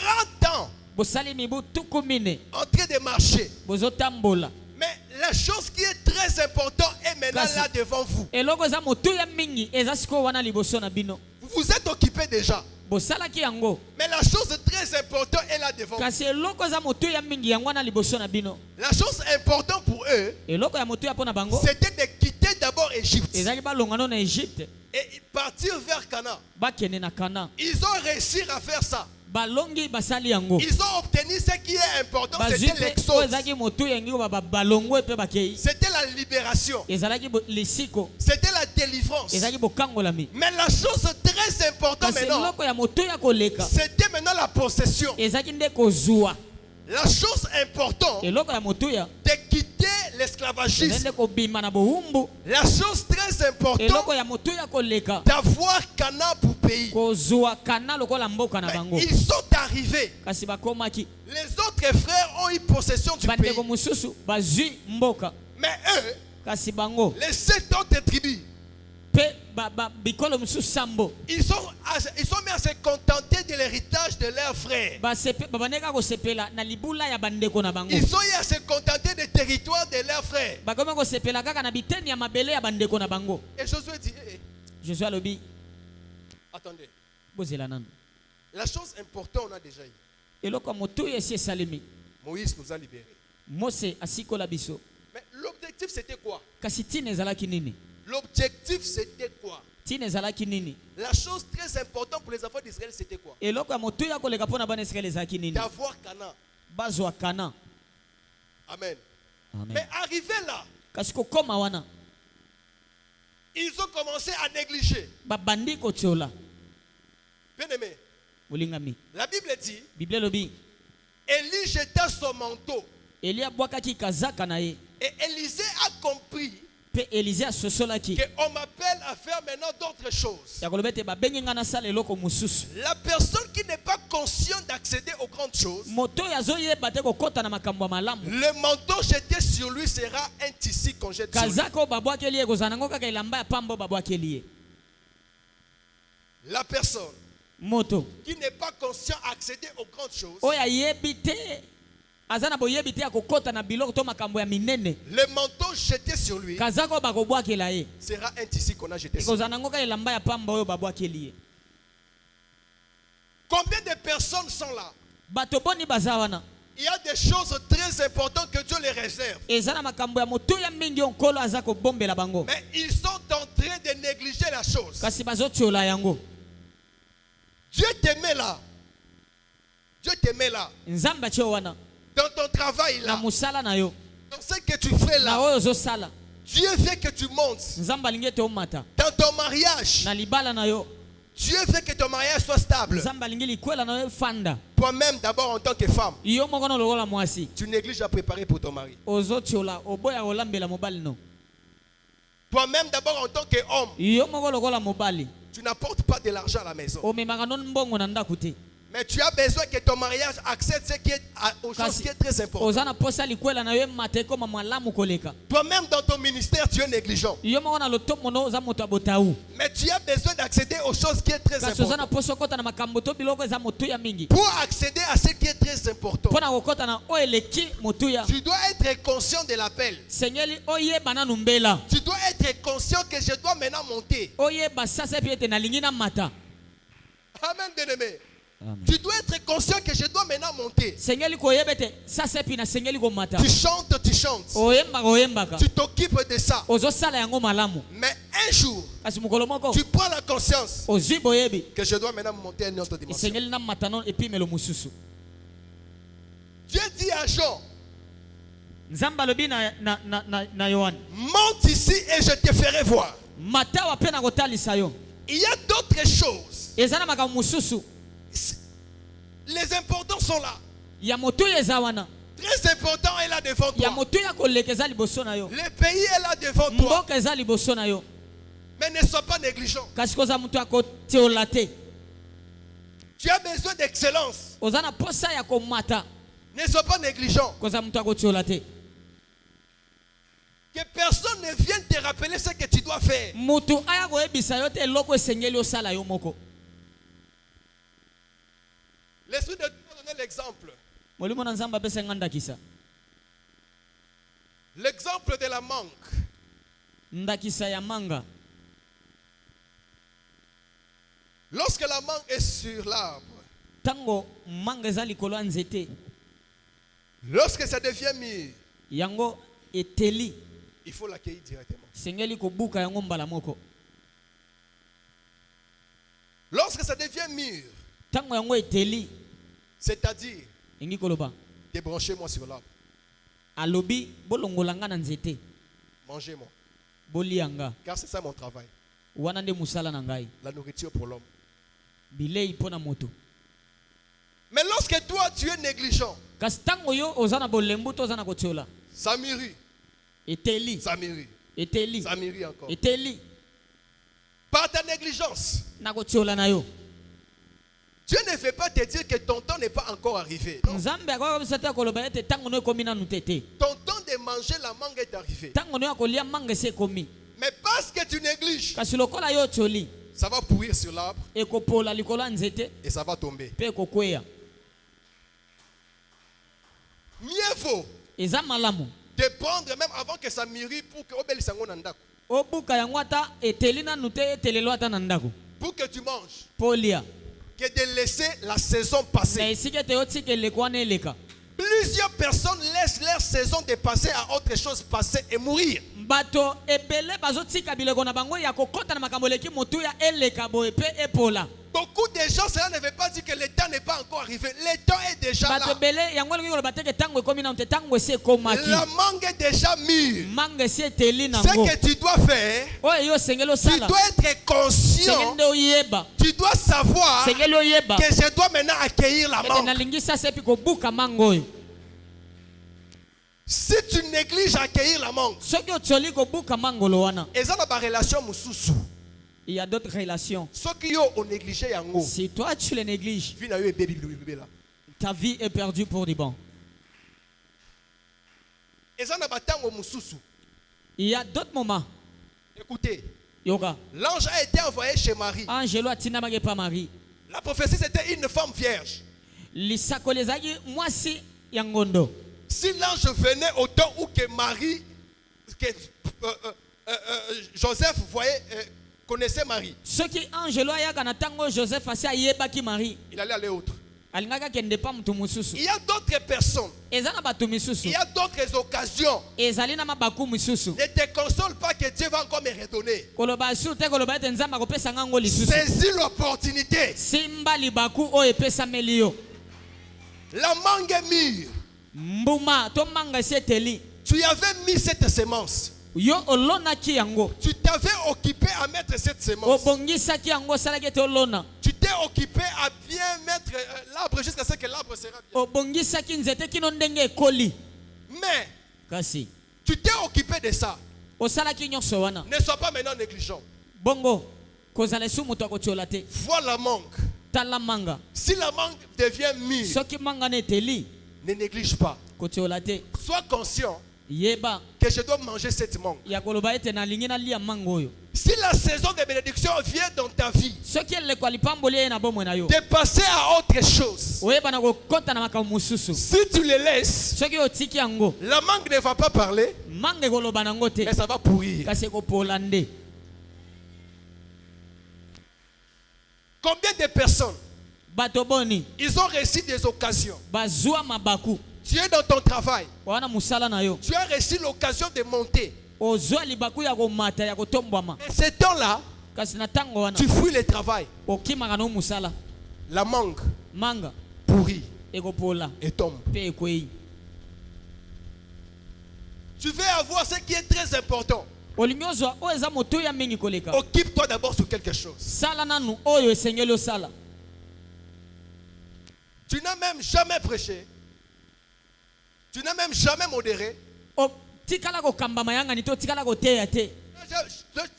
ans Bosali mibu tuku mine. en train de marcher. Bozotambola. Mais la chose qui est très importante est maintenant là devant vous. Eloko eza motuya mingi eza siko wana liboso na bino. Vous vous êtes occupé déjà. Bosalaki yango. Mais la chose très importante est là devant vous. Kasi eloko eza motuya mingi yango wana liboso na bino. La chose importante pour eux, Eloko ya motuya pona bango. c'était de quitter d'abord Égypte Ezali balongano na Egypte. et partir vers Canaan. Bakene na Kana. Ils ont réussi à faire ça. Balongi basali yango. Ils ont obtenu ce qui est important, Bazwi c'était pe l'exode. ezaki motuya yango balongo pe bakei. C'était la libération. Ezalaki lisiko. C'était la délivrance. Ezaki bokangolami. Mais la chose très importante Kasi maintenant, eloko ya motuya koleka. c'était maintenant la possession. Ezaki nde kozwa. La chose importante, Eloko ya motuya. de quitter l'esclavagisme. Ezende kobima na bohumbu. La chose très Eloko importante, ya motuya koleka. d'avoir Canaan pour pays. Kozwa kana lokola mboka na Mais bango. ils sont arrivés. Kasi bakomaki. Les autres frères ont eu possession du pays. Bandeko mususu bazwi mboka. Mais eux, Kasi bango. les 7 autres tribus, Pe bikolo mususu sambo. ils sont mis à se contenter de l'héritage de leurs frères. Babaneka kosepela na libula ya bandeko na bango. Ils sont mis à se contenter des territoires de leurs frères. Bakoma kosepela kaka na biteni ya mabele ya bandeko na bango. Et Josué dit, Jésus alobi attendez, bozela nanu. la chose importante, on a déjà eu. Eloko motuya esi esalemi. Moïse nous a libérés. Mose asikola biso. Mais l'objectif, c'était quoi? Kasi tina ezalaki nini? L'objectif, c'était quoi? Tina ezalaki nini? La chose très importante pour les enfants d'Israël, c'était quoi? Eloko ya motuya koleka mpona bana Israeli ezalaki nini? D'avoir Canaan. Bazwa kana. Amen. Amen. Mais arrivé là, Kasi kokoma wana. ils ont commencé à négliger. Babandi kotiola. Bien aimé, Molingami. la Bible dit, Bible lobi. Élie jeta son manteau. Elia bwakaki kazaka na ye. Et Élisée a compris Pe Élisée asosolaki. qu'on m'appelle à faire maintenant d'autres choses. Ya koloba ete babengi nga nasala eloko mosusu. La personne qui n'est pas consciente d'accéder aux grandes choses, Moto ya azoyeba te kokota na makambo ya malamu. le manteau jeté sur lui sera un tissu qu'on jette sur lui. Kazaka oyo babwakeli ye kozala nango kaka elamba ya pamba oyo babwakeli ye. La personne Moto qui n'est pas consciente d'accéder aux grandes choses, oyo ayebi te aza na boyebi te ya kokota na biloko to makambo ya minene. le manteau jeté sur lui Kazaka oyo bakobwakela ye sera un tissu qu'on a jeté sur lui. ekozala nango kaka elamba ya pamba oyo babwakeli ye. Combien de personnes sont là? Bato boni baza wana. Il y a des choses très importantes que Dieu les réserve. Eza na makambo ya motuya mingi oyo nkolo aza kobombela bango. Mais ils sont en train de négliger la chose. Kasi bazotiola yango. Dieu t'aimait là. Dieu t'aimait là. Nzambe atio wana. Dans ton travail Na là. musala na yo. Dans ce que tu fais Na là. oyo ozosala. Dieu veut que tu montes. Nzambe alingi ete omata. Dans ton mariage. Na libala na yo. Dieu veut que ton mariage soit stable. Nzambe alingi likwela na yo efanda. Toi-même d'abord en tant que femme. Yo moko na lokola mwasi. Tu négliges à préparer pour ton mari. Ozotiola oboya olambela mobali no. Toi-même d'abord en tant qu'homme. Yo moko lokola mobali. Tu n'apportes pas de l'argent à la maison. Omemaka non mbongo na ndako te. Mais tu as besoin que ton mariage accède aux choses qui est très important. Ozana posa likwela na yo emata ekoma malamu koleka. Toi-même dans ton ministère, tu es négligent. Yo moko na lotomo no oza moto abotau. Mais tu as besoin d'accéder aux choses qui est très Kasi ozana important. posa kota na makambo to biloko eza motuya mingi. Pour accéder à ce qui est très important, Pona kokota na o eleki motuya. tu dois être conscient de l'appel. Senyeli oyeba na numbela. Tu dois être conscient que je dois maintenant monter. Oyeba sasa pe ete na lingi na mata. Amen, bien-aimé. Amen. Tu dois être conscient que je dois maintenant monter. Senyeli koyeba ete sasa pe na senyeli ko mata. Tu chantes, tu chantes. Oyembaka. Tu t'occupes de ça. Ozosala yango malamu. Mais un jour, Kasi mokolo moko tu prends la conscience ozwi boyebi. que je dois maintenant monter à une autre dimension. Senyeli na mata non epimelo mususu. Dieu dit à Jean, Nzambe alobi na Yohane. monte ici et je te ferai voir. Mata wa pe na kotalisa yo. Il y a d'autres choses. Eza na makambo mususu. Les importants sont là. Ya motuya eza wana. Très important est là devant Ya toi. motuya koleka eza liboso na yo. Le pays est là devant toi. Mboka eza liboso na yo. Mais ne sois pas négligent. Kasi koza mutu akotiola te. Tu as besoin d'excellence. oza na posa ya komata Ne sois pas négligent. koza moto akotiola te Que personne ne vienne te rappeler ce que tu dois faire. moto aya koyebisa yo te eloko esengeli osala yo moko. L'Esprit de Dieu m'a donné l'exemple. molimo na nzambe apesa nga ndakisa. L'exemple de la mangue. Ndakisa ya manga. Lorsque la mangue est sur l'arbre, Tango manga eza likolo ya nzete lorsque ça devient mûr, yango eteli il faut l'accueillir directement. sengeli kobuka yango mbala moko. Lorsque ça devient mûr, Tango yango eteli c'est-à-dire, engi koloba débranchez-moi sur l'arbre. alobi bolongola nga na nzete Mangez-moi. bolia nga Car c'est ça mon travail. wana nde musala na ngai La nourriture pour l'homme. bilei mpo na moto. Mais lorsque toi, tu es négligent, kasi ntango yo oza na bolembu to oza na kotiola ça mûrit. eteli Ça mûrit. eteli Ça mûrit encore. eteli Par ta négligence, na kotiola na yo. Dieu ne veut pas te dire que ton temps n'est pas encore arrivé. Non. nzambe akokobisa te koloba ete ntango no ekomi nanu te te. Ton temps de manger la mangue est arrivé. ntango no ya kolia manga esi ekomi. Mais parce que tu négliges, kasi lokola yo otioli ça va pourrir sur l'arbre ekopola likolo ya nzete et ça va tomber. mpe ekokweya. Mieux vaut eza malamu de prendre même avant que ça mûrisse pour que obélisse yango na ndako. obuka yango ata eteli nanu te etelelo ata na ndako Pour que tu manges. mpo olia. Que de laisser la saison na passer. esika ete otika eleko wana eleka. Plusieurs personnes laissent leur saison de passer à autre chose passer et mourir. bato ebele bazotika bileko na bango ya kokota na makambo eleki motu ya eleka boye mpe epola. Beaucoup de gens, cela ne veut pas dire que le temps n'est pas encore arrivé. Le temps est déjà bato là. ebele yango elingi koloba teke ntango ekomi nanu te ntango esi ekomaki. La mangue est déjà mûre. manga esi eteli Ce nango que tu dois faire, oyo yo osengeli tu osala dois être conscient, sengeli nde oyeba tu dois savoir sengeli oyeba que je dois maintenant accueillir la ete mangue. nalingi sasa epi kobuka manga oyo. Si tu négliges accueillir la mangue, soki otioli kobuka mangolo wana et ça n'a pas relation mususu. il y a d'autres relations. Ce qui yo on négligé yango, Si toi tu les négliges, vie na yo bébé bébé là. ta vie est perdue pour du bon. Et ça n'a pas tango mususu. Il y a d'autres moments. Écoutez, Yoka. l'ange a été envoyé chez Marie. Angelo atina mage pa Marie. La prophétie c'était une femme vierge. Lisako lezaki mwasi ya ngondo. Si l'ange venait au temps où que Marie, que Joseph voyait, connaissait Marie, Soki Angelo ayaka na tango Joseph asi ayebaki Marie. il allait aller autre. Alingaka kende pa mutu mususu. Il y a d'autres personnes, Eza na bato misusu. il y a d'autres occasions. Ezali na mabaku misusu. Ne te console pas que Dieu va encore me redonner. Koloba su te koloba ete nzamba kopesa ngango lisusu. Saisis l'opportunité. Simba libaku oyo epesameli yo. La mangue est mûre. Mbuma to manga esi eteli. Tu avais mis cette semence. Yo olonaki yango. Tu t'avais occupé à mettre cette semence. Obongisaki yango osalaki ete olona. Tu t'es occupé à bien mettre l'arbre jusqu'à ce que l'arbre sera bien. Obongisaki nzete kino ndenge ekoli. Mais Kasi tu t'es occupé de ça. osalaki nyonso wana. Ne sois pas maintenant négligent. Bongo kozala esu moto akotiola te. Vois la mangue. Tala manga. Si la mangue devient mûre, Soki manga na eteli ne néglige pas. kotiola te. Sois conscient Yeba que je dois manger cette mangue. ya koloba ete nalingi nalia manga oyo. Si la saison de bénédiction vient dans ta vie, Soki eleko alipamboli ye na bomoi na yo. de passer à autre chose. Oyeba na kokota na makambo mosusu. Si tu le laisses, Soki otiki yango la mangue ne va pas parler, manga ekoloba nango te. mais ça va pourrir. Kasi ekopola nde. Combien de personnes, Bato boni ils ont reçu des occasions. bazwa mabaku. Tu es dans ton travail. Wana musala na yo. Tu as reçu l'occasion de monter. Ozwa libaku ya komata ya kotombwama. Et ce temps-là, Kasi na tango wana tu fuis le travail. okimaka no musala. La mangue Manga pourrit ekopola et tombe. pe ekwei. Tu veux avoir ce qui est très important. Olingi ozwa oyo eza moto ya mingi koleka. Occupe-toi d'abord sur quelque chose. Sala nanu oyo esengeli osala. Tu n'as même jamais prêché. Tu n'as même jamais modéré. Tikala kokamba mayanga ni to tikala koteya te.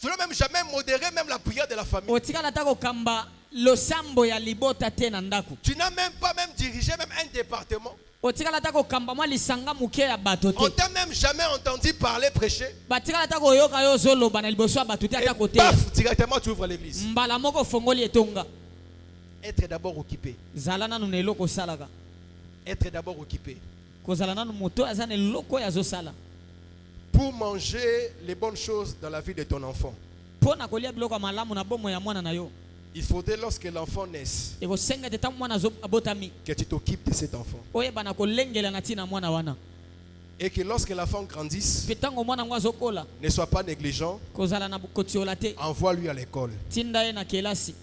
Tu n'as même jamais modéré même la prière de la famille. Otikala ta kokamba losambo ya libota te na ndako. Tu n'as même pas dirigé même un département. Otikala ta ko kamba mwa lisanga muke ya bato te. On t'a même jamais entendu parler, prêcher. Batikala ta ko yoka yo zolo bana liboso bato te Et ata kote. paf, directement tu ouvres l'église. Mbala moko fongoli etonga. Être d'abord occupé. Zalana nu neloko salaka. Être d'abord occupé. Ko zalana nu moto azana eloko ya zo sala. Pour manger les bonnes choses dans la vie de ton enfant. Pona kolia biloko malamu na bomo ya mwana na yo. Il faudrait lorsque l'enfant naisse Eko senga te mwana zo abotami. que tu t'occupes de cet enfant. Oye bana ko lengela na tina mwana wana. Et que lorsque l'enfant grandisse, Petango mwana ngwa kola. ne sois pas négligent, Ko zala na kotiola te. envoie-lui à l'école. Tinda ye na kelasi.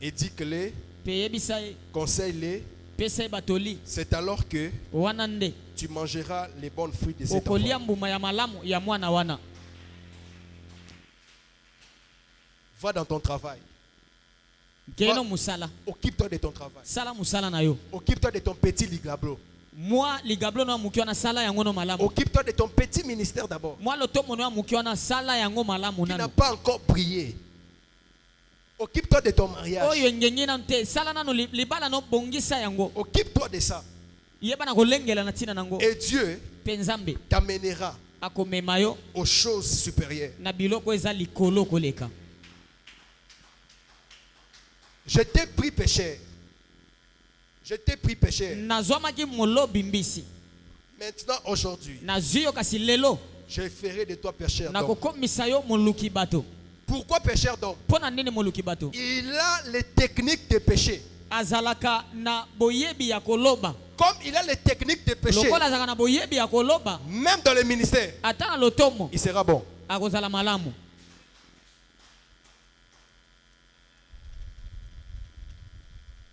Éduque-les, Peyebisa ye. conseille-les. Pesa ye batoli. C'est alors que Wana nde. tu mangeras les bonnes fruits de cet enfant. Okolia mbuma ya malamu ya mwana wana. Va dans ton travail. Keno musala. Occupe-toi de ton travail. Sala musala na yo. Occupe-toi de ton petit ligablo. Moi ligablo na mukiwa na sala yango no malamu. Occupe-toi de ton petit ministère d'abord. Moi lotomo no mukiwa na sala yango malamu Tu n'as nanu. pas encore prié. Occupe-toi de ton mariage. Oyo ngengi na nte sala nanu libala no bongisa yango. Occupe-toi de ça. Yeba na kolengela na tina nango. Et Dieu Penzambe t'amènera akomema yo aux choses supérieures. na biloko eza likolo koleka. Je t'ai pris pécheur. Je t'ai pris pécheur. Nazwamaki molobi mbisi. Maintenant, aujourd'hui, Nazwi yo kasi lelo je ferai de toi pécheur na d'homme. kokomisa yo moluki bato. Pourquoi pécheur d'homme? Pona nini moluki bato? Il a les techniques de péché. Azalaka na boyebi ya koloba. Comme il a les techniques de péché, Lokola azalaka na boyebi ya koloba. même dans le ministère, Ata na lotomo il sera bon. akozala malamu.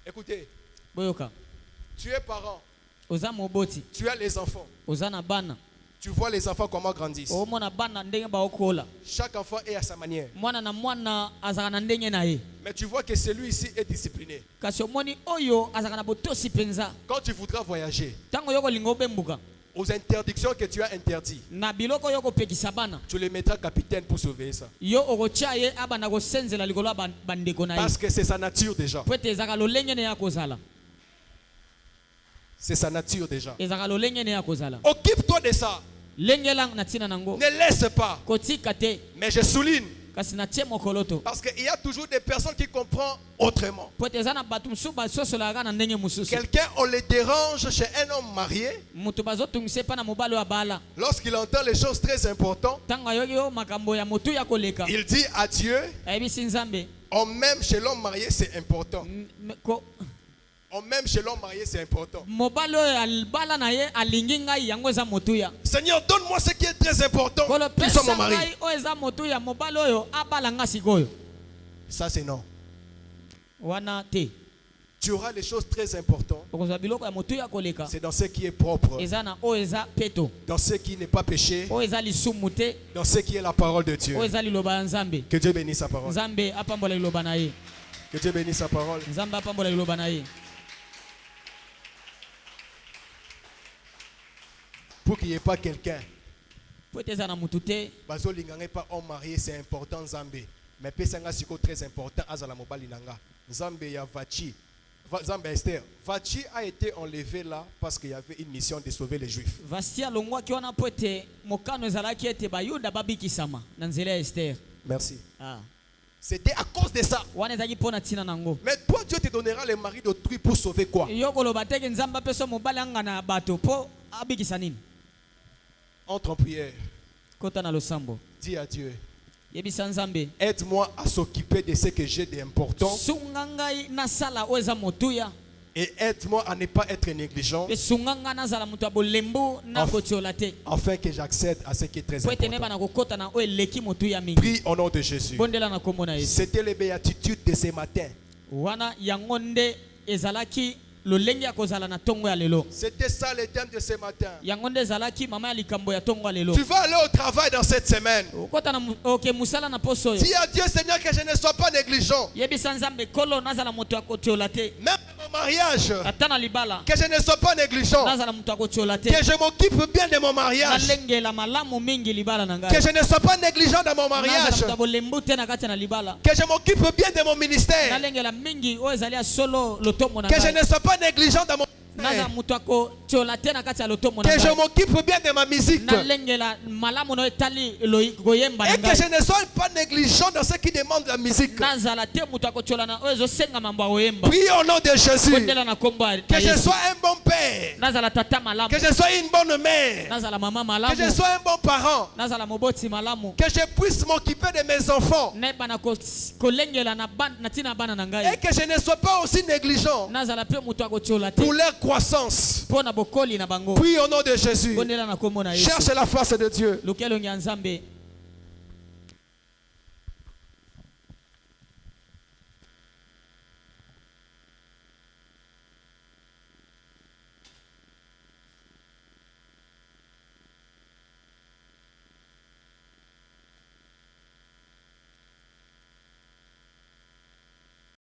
Écoutez, Boyoka. tu es parent, Oza moboti. tu as les enfants. Oza na bana. Tu vois les enfants comment grandissent. Omona bana ndenge ba okola. Chaque enfant est à sa manière. Mwana na mwana azalaka na ndenge na ye. Mais tu vois que celui-ci est discipliné. Kasi omoni oyo azalaka na botosi penza. Quand tu voudras voyager, Tango yoko lingo bembuka. aux interdictions que tu as interdites, Na biloko yoko pekisa bana. tu les mettras capitaine pour surveiller ça. Yo okocha ye abana ko senzela likolo bandeko na ye. Parce que c'est sa nature déjà. Po ete ezaka lolenge ne ya kozala. C'est sa nature déjà. Ezaka lolenge ne ya kozala. Occupe-toi de ça. Lengela na tina nango. Ne laisse pas. Kotika te. Mais je souligne. Kasi na tie mokoloto. Parce qu'il y a toujours des personnes qui comprennent autrement. Po ete eza na bato mosusu basosolaka na ndenge mosusu. Quelqu'un, on le dérange chez un homme marié. Moto bazotungisa epa na mobali oyo abala. Lorsqu'il entend les choses très importantes, Ntango ayoki yo makambo ya motu ya koleka. il dit à Dieu, Ayebisi Nzambe. on m'aime chez l'homme marié, c'est important. Ko On m'aime chez l'homme marié, c'est important. mobali oyo abala na ye alingi ngai yango eza motuya. Seigneur, donne-moi ce qui est très important. Kolo Qu'il soit mon pesa mari. ngai oyo eza motuya mobali oyo abala nga sikoyo. Ça, c'est non. Wana te. Tu auras les choses très importantes. Okozwa biloko ya motuya koleka. C'est dans ce qui est propre, Eza na oyo eza peto. dans ce qui n'est pas péché, Oyo eza lisumu te. dans ce qui est la parole de Dieu. Oyo eza liloba ya Nzambe. Que Dieu bénisse sa parole. Nzambe apambola liloba na ye. Que Dieu bénisse sa parole. Nzambe apambola liloba na ye. Pour qu'il n'y ait pas quelqu'un. Po ete eza na mutu te. Bazo linganga pas homme marié, c'est important Zambé. Mais pesanga siko très important azala mobali nanga. Zambé ya Vachi. Zambé Esther. Vachi a été enlevé là parce qu'il y avait une mission de sauver les Juifs. Vasti alongwaki wana po ete mokano ezalaki ete bayuda babikisama na nzela ya Esther. Merci. Ah. C'était à cause de ça. Wana ezalaki mpo na ntina nango. Mais toi, Dieu te donnera les maris d'autrui pour sauver quoi? Yo koloba teke Nzambe apeso mobali anga na bato po abikisa nini? Entre en prière. Kota na losambo. Dis à Dieu, Yebisa Nzambe. aide-moi à s'occuper de ce que j'ai d'important Sunga ngai nasala oyo eza motuya. et aide-moi à ne pas être négligent Pe sunga ngai nazala moto ya bolembu na kotiola te. afin que j'accède à ce qui est très Po ete neba important. na kokota na oyo eleki motuya mingi. Prie au nom de Jésus. Bondela na kombo na Yesu. C'était les béatitudes de ce matin. Wana yango nde ezalaki lolenge ya kozala na tongo ya lelo. C'était ça le thème de ce matin. Yango nde ezalaki mama ya likambo ya tongo ya lelo. Tu vas aller au travail dans cette semaine. Okota na oke musala na poso oyo. Dis à Dieu, Seigneur, que je ne sois pas négligent. Yebisa Nzambe kolo nazala moto ya kotiola te. Même au mariage, ata na libala que je ne sois pas négligent, nazala mutu akotiola te que je m'occupe bien de mon mariage, nalengela malamu mingi libala na ngai que je ne sois pas négligent dans mon nazala mariage, mutu abolembu te na kati na libala que je m'occupe bien de mon ministère, nalengela mingi oyo ezali ya solo lotombo na que je ngai ne sois pas négligent dans mon nazala mutu akotiola te na kati ya lotombo na que je ngai m'occupe bien de ma musique, nalengela malamu na etali koyemba na et que ngai je ne sois pas négligent dans ceux qui demandent la musique. nazala te mutu akotiola na oyo ezosenga mambo ya koyemba Prie au nom de Jésus. kondela na kombo ya Que je Yesu. sois un bon père, nazala tata malamu que je sois une bonne mère, nazala mama que malamu je sois un bon parent, nazala moboti malamu que je puisse m'occuper de mes enfants, nayeba na kolengela na ntina bana na et ngai que je ne sois pas aussi négligent nazala mpe mutu akotiola te pour leur croissance. mpo na bokoli na bango Prie au nom de Jésus. kondela na kombo na Yesu Cherche la face de Dieu. luka elongi ya nzambe